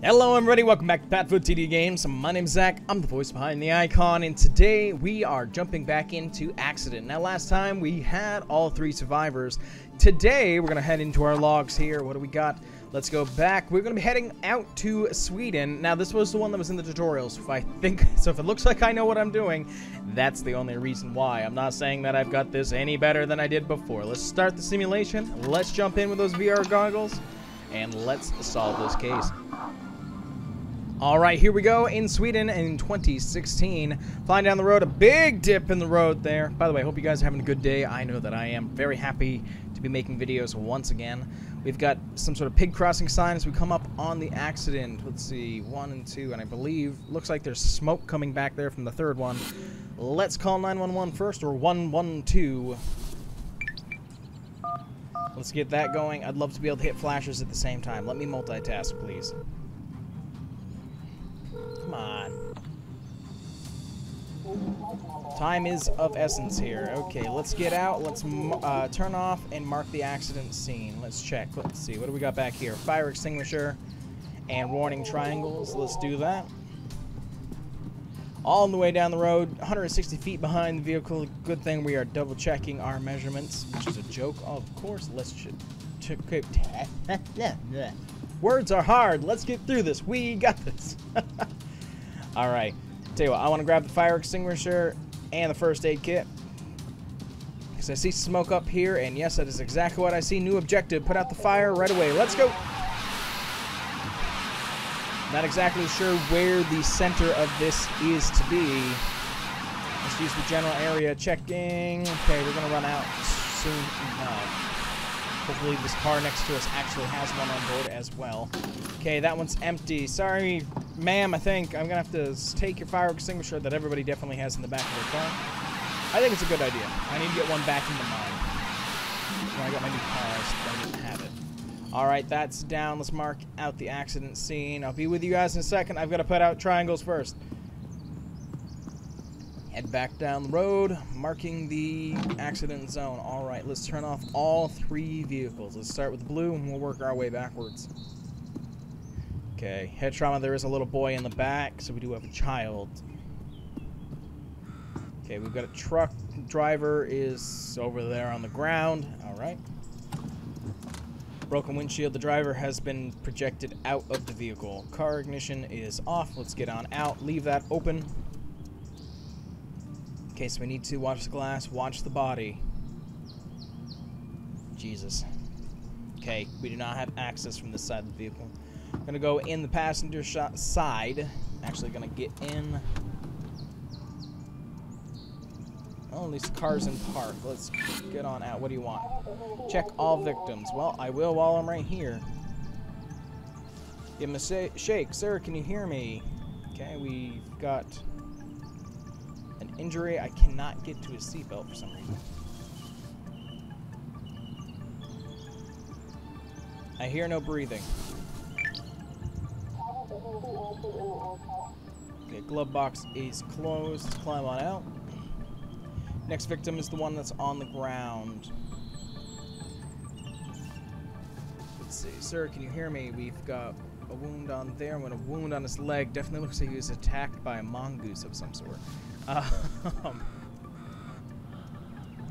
Hello everybody, welcome back to PadFootTD Games. My name's Zach, I'm the voice behind the icon, and today we are jumping back into Accident. Now last time we had all 3 survivors. Today we're going to head into our logs here. What do we got? Let's go back. We're going to be heading out to Sweden. Now this was the one that was in the tutorial, so if it looks like I know what I'm doing, that's the only reason why. I'm not saying that I've got this any better than I did before. Let's start the simulation. Let's jump in with those VR goggles, and let's solve this case. Alright, here we go in Sweden in 2016. Flying down the road, a big dip in the road there. By the way, I hope you guys are having a good day. I know that I am. Very happy to be making videos once again. We've got some sort of pig crossing sign as we come up on the accident. Let's see, 1 and 2, and I believe, looks like there's smoke coming back there from the third one. Let's call 911 first, or 112. Let's get that going. I'd love to be able to hit flashes at the same time. Let me multitask, please. Come on. Time is of essence here. Okay, let's get out. Let's turn off and mark the accident scene. Let's check. Let's see. What do we got back here? Fire extinguisher and warning triangles. Let's do that. All on the way down the road, 160 feet behind the vehicle. Good thing we are double checking our measurements, which is a joke. Oh, of course, let's check. Words are hard. Let's get through this. We got this. Alright, tell you what, I want to grab the fire extinguisher and the first aid kit, because I see smoke up here, and yes, that is exactly what I see. New objective, put out the fire right away. Let's go! Not exactly sure where the center of this is to be. Let's use the general area checking. Okay, we're going to run out soon enough. Hopefully this car next to us actually has one on board as well. Okay, that one's empty. Sorry, ma'am, I think I'm going to have to take your fire extinguisher that everybody definitely has in the back of their car. I think it's a good idea. I need to get one back into mine. When I got my new car, I didn't have it. Alright, that's down. Let's mark out the accident scene. I'll be with you guys in a second. I've got to put out triangles first. Head back down the road, marking the accident zone. Alright, let's turn off all 3 vehicles. Let's start with the blue, and we'll work our way backwards. Okay, head trauma, there is a little boy in the back, so we do have a child. Okay, we've got a truck. Driver is over there on the ground. Alright. Broken windshield. The driver has been projected out of the vehicle. Car ignition is off. Let's get on out. Leave that open. Okay, so we need to watch the glass, watch the body. Jesus. Okay, we do not have access from this side of the vehicle. I'm going to go in the passenger side. Actually going to get in. Oh, at least the car's in park. Let's get on out. What do you want? Check all victims. Well, I will while I'm right here. Give him a shake. Sir, can you hear me? Okay, we've got an injury. I cannot get to his seatbelt for some reason. I hear no breathing. Okay, glove box is closed. Let's climb on out. Next victim is the one that's on the ground. Let's see. Sir, can you hear me? We've got a wound on there and a wound on his leg. Definitely looks like he was attacked by a mongoose of some sort.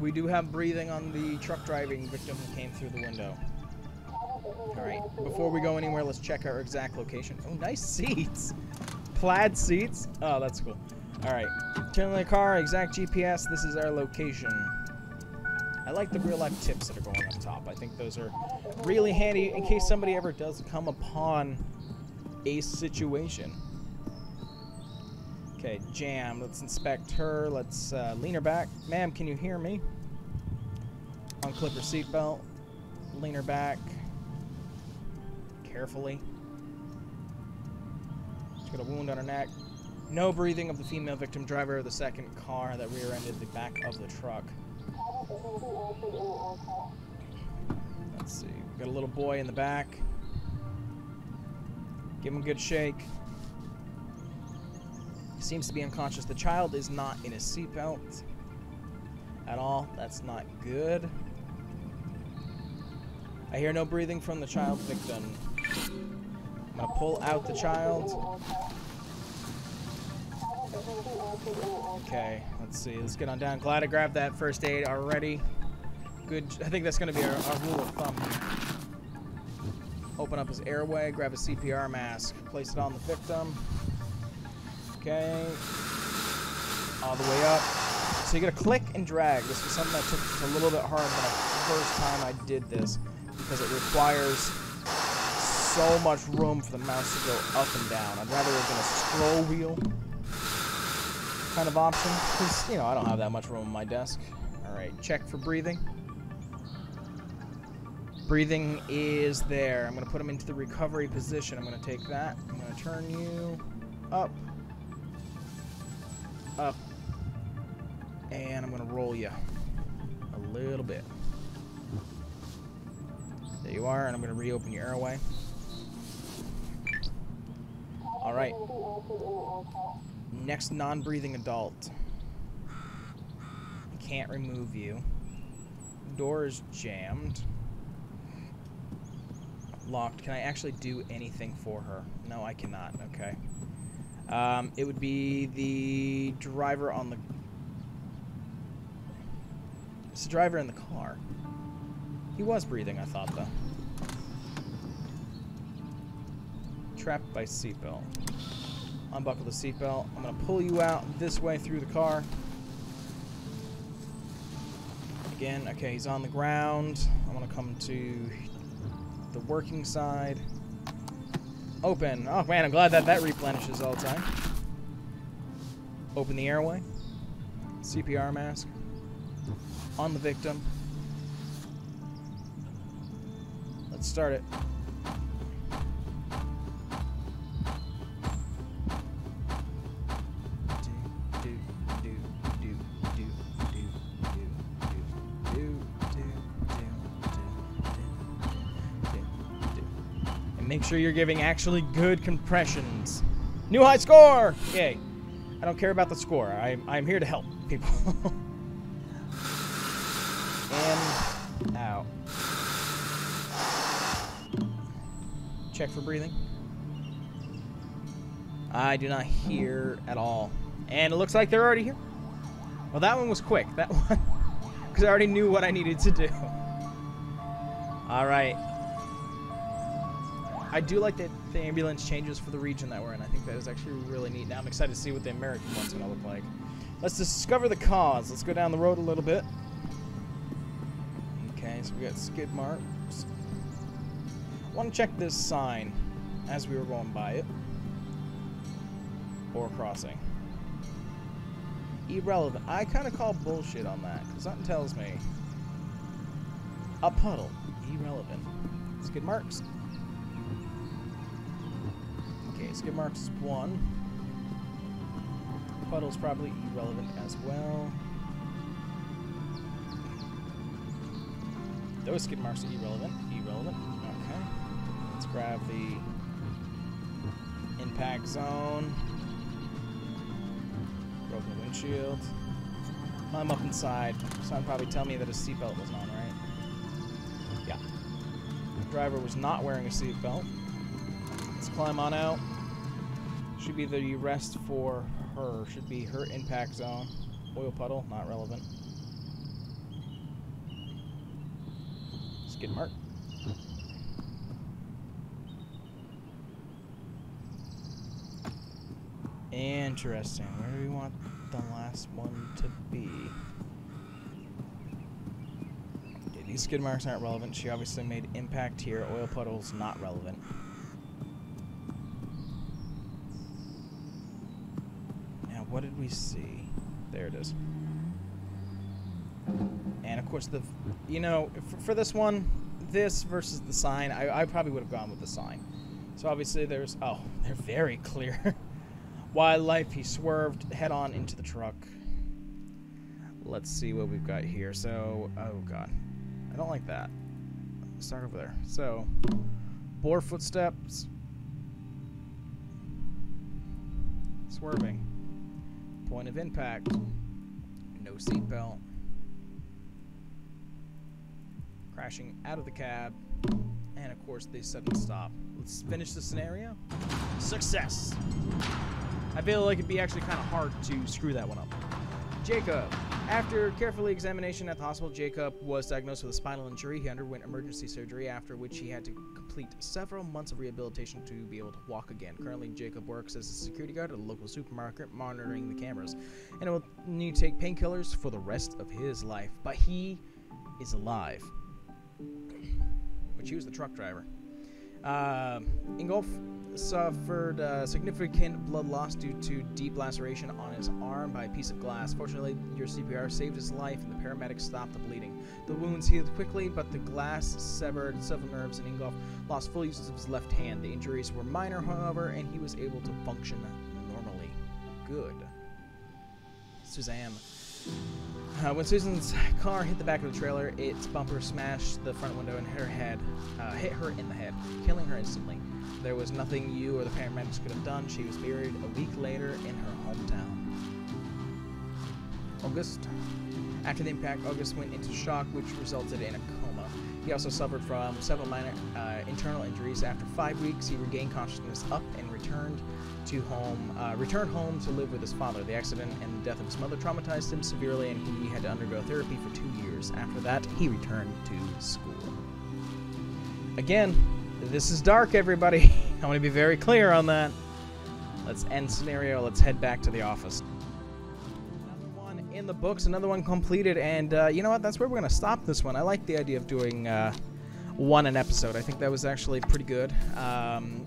We do have breathing on the truck driving victim who came through the window. Alright, before we go anywhere, let's check our exact location. Oh, nice seats! Plaid seats. Oh, that's cool. Alright, turn the car, exact GPS, this is our location. I like the real life tips that are going up top. I think those are really handy in case somebody ever does come upon a situation. Okay, jam. Let's inspect her. Let's lean her back. Ma'am, can you hear me? Unclip her seatbelt. Lean her back. Carefully. She's got a wound on her neck. No breathing of the female victim driver of the second car that rear-ended the back of the truck. Let's see. We've got a little boy in the back. Give him a good shake. He seems to be unconscious. The child is not in a seatbelt at all. That's not good. I hear no breathing from the child victim. I'm gonna pull out the child. Okay, let's see. Let's get on down. Glad I grabbed that first aid already. Good. I think that's gonna be our rule of thumb here. Open up his airway, grab a CPR mask, place it on the victim. Okay. All the way up. So you gotta click and drag. This was something that took just a little bit hard the first time I did this because it requires so much room for the mouse to go up and down. I'd rather have been a scroll wheel kind of option because, you know, I don't have that much room on my desk. Alright, check for breathing. Breathing is there. I'm going to put him into the recovery position. I'm going to take that. I'm going to turn you up. Up. And I'm going to roll you a little bit. There you are, and I'm going to reopen your airway. Alright. Next non-breathing adult. Can't remove you. Door is jammed. Locked. Can I actually do anything for her? No, I cannot. Okay. It would be the driver on the... It's the driver in the car. He was breathing, I thought, though. Trapped by seatbelt. Unbuckle the seatbelt. I'm going to pull you out this way through the car. Again, okay, he's on the ground. I'm going to come to the working side. Open. Oh, man, I'm glad that replenishes all the time. Open the airway. CPR mask. On the victim. Let's start it. Make sure you're giving actually good compressions. New high score! Yay. I don't care about the score. I'm here to help people. And out. Check for breathing. I do not hear at all. And it looks like they're already here. Well, that one was quick. That one. Because I already knew what I needed to do. Alright. I do like that the ambulance changes for the region that we're in. I think that is actually really neat. Now I'm excited to see what the American one's going to look like. Let's discover the cause. Let's go down the road a little bit. Okay, so we got skid marks. I want to check this sign as we were going by it. Or crossing. Irrelevant. I kind of call bullshit on that, because something tells me a puddle. Irrelevant. Skid marks. Okay, skid marks is 1. Puddle's probably irrelevant as well. Those skid marks are irrelevant. Irrelevant. Okay. Let's grab the impact zone. Broken windshield. Climb up inside. Someone probably tell me that a seatbelt was on, right? Yeah. The driver was not wearing a seatbelt. Let's climb on out. Should be the rest for her. Should be her impact zone. Oil puddle, not relevant. Skid mark. Interesting. Where do we want the last one to be? Okay, these skid marks aren't relevant. She obviously made impact here. Oil puddle's not relevant. Now, what did we see? There it is. And of course, you know, for this one, this versus the sign, I probably would have gone with the sign. So obviously there's, oh, they're very clear. Wildlife, he swerved head-on into the truck. Let's see what we've got here. So, oh god, I don't like that. Start over there. So, bore footsteps. Swerving. Point of impact. No seatbelt. Crashing out of the cab. And of course, they sudden stop. Let's finish the scenario. Success! I feel like it'd be actually kind of hard to screw that one up. Jacob. After careful examination at the hospital, Jacob was diagnosed with a spinal injury. He underwent emergency surgery, after which he had to complete several months of rehabilitation to be able to walk again. Currently, Jacob works as a security guard at a local supermarket, monitoring the cameras, and will need to take painkillers for the rest of his life. But he is alive. Which he was the truck driver. Ingolf suffered significant blood loss due to deep laceration on his arm by a piece of glass. Fortunately, your CPR saved his life, and the paramedics stopped the bleeding. The wounds healed quickly, but the glass severed several nerves, and Ingolf lost full use of his left hand. The injuries were minor, however, and he was able to function normally. Good. Suzanne. When Susan's car hit the back of the trailer, its bumper smashed the front window and hit her in the head, killing her instantly. There was nothing you or the paramedics could have done. She was buried a week later in her hometown. August. After the impact, August went into shock, which resulted in a coma. He also suffered from several minor internal injuries. After 5 weeks, he regained consciousness up and returned home to live with his father. The accident and the death of his mother traumatized him severely, and he had to undergo therapy for 2 years. After that, he returned to school. Again, this is dark, everybody. I want to be very clear on that. Let's end scenario. Let's head back to the office. Another one in the books, another one completed, and you know what? That's where we're going to stop this one. I like the idea of doing one an episode. I think that was actually pretty good.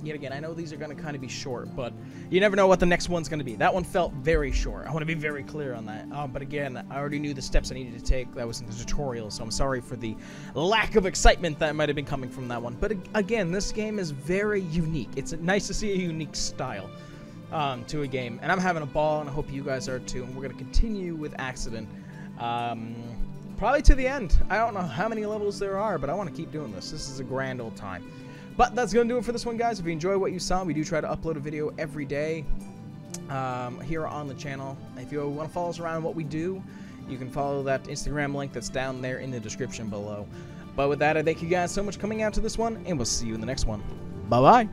Yet again, I know these are going to kind of be short, but you never know what the next one's going to be. That one felt very short. I want to be very clear on that. But again, I already knew the steps I needed to take. That was in the tutorial, so I'm sorry for the lack of excitement that might have been coming from that one. But again, this game is very unique. It's nice to see a unique style to a game, and I'm having a ball, and I hope you guys are too. And we're going to continue with Accident. Probably to the end. I don't know how many levels there are, but I want to keep doing this. This is a grand old time. But that's going to do it for this one, guys. If you enjoy what you saw, we do try to upload a video every day here on the channel. If you want to follow us around what we do, you can follow that Instagram link that's down there in the description below. But with that, I thank you guys so much for coming out to this one, and we'll see you in the next one. Bye-bye.